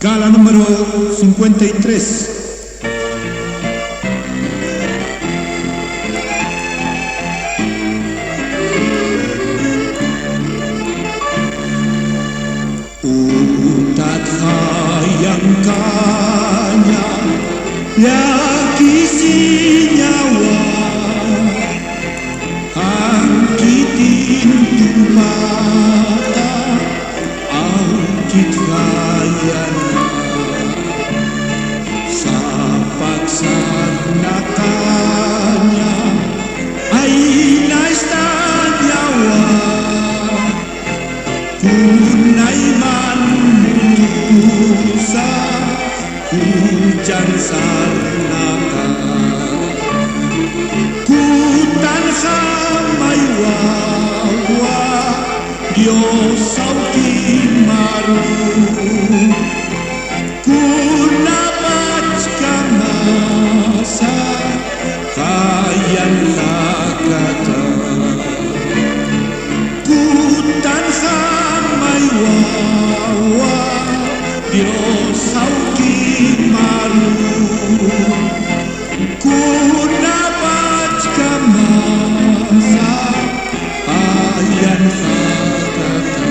Gala número 53. Tak sayangkannya yakisi nyawa angkitin mata angkit rayana sapaksanakannya ainais nyawa kunai manusa hujan sarnaka kutan samai wawa Dios sauki maru kunapachkan masa kayan lakata kutan samai wawa Dios sauki maru kunapachkan masa ayan sakata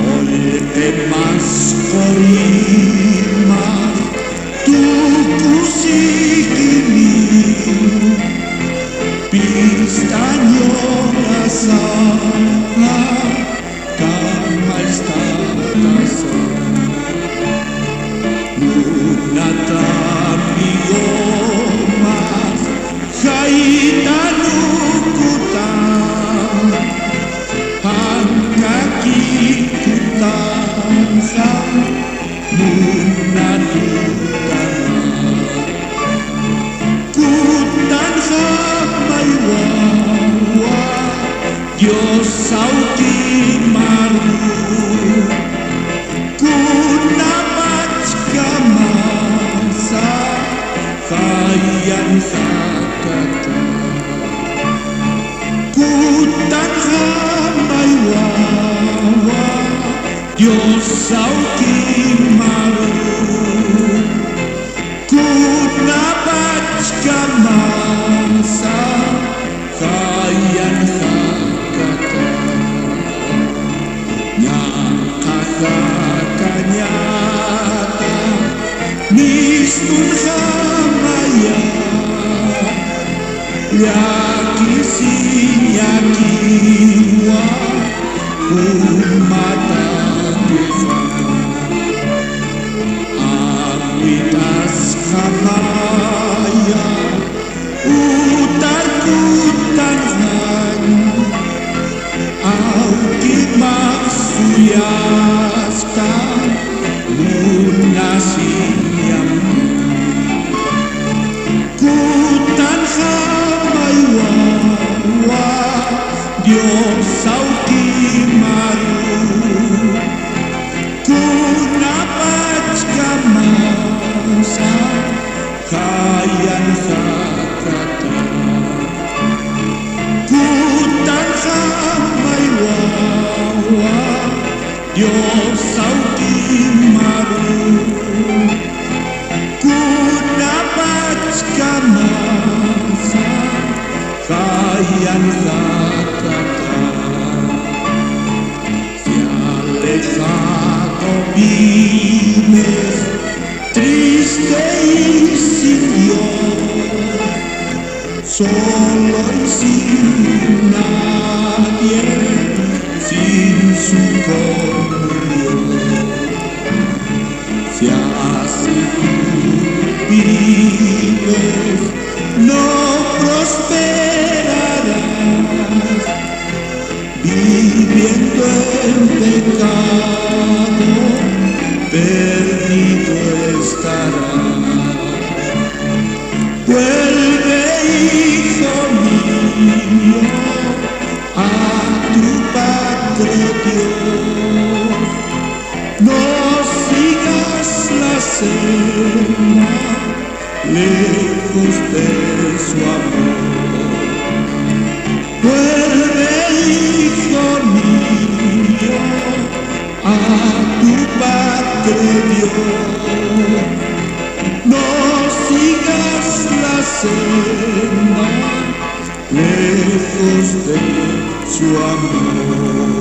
oleh temas korimas tuku sikini pistanyo rasa kamay statasa nunatamiyomas kaitanukutan pangkakikutan sa munadutan kutan sa maywawa Diyos sauki maru kunapachkan masa kayan sakata kutan sa maywawa Diyos sauki maru kunapachkan masa kayan sakata nyakakanyata nistun samaya yakisi yakiwa umata desa awitas kamaya utar kutanhan aukit maksuyaskan lunasiyam kutan samay wawa Diyos sauki maru kunapachkan masa kayan sakata kutan samay wawa Diyos sauki maru kunapachkan masa kayan sakata si alejado vives triste y sin Dios solo y sin nadie sin su comunión si así tú vives no prosperarás viviendo en pecado perdido estarás vuelve hijo mío a tu Padre Dios no sigas la senda lejos de su amor vuelve hijo mío a tu Padre Padre Dios. No sigas la senda lejos de su amor.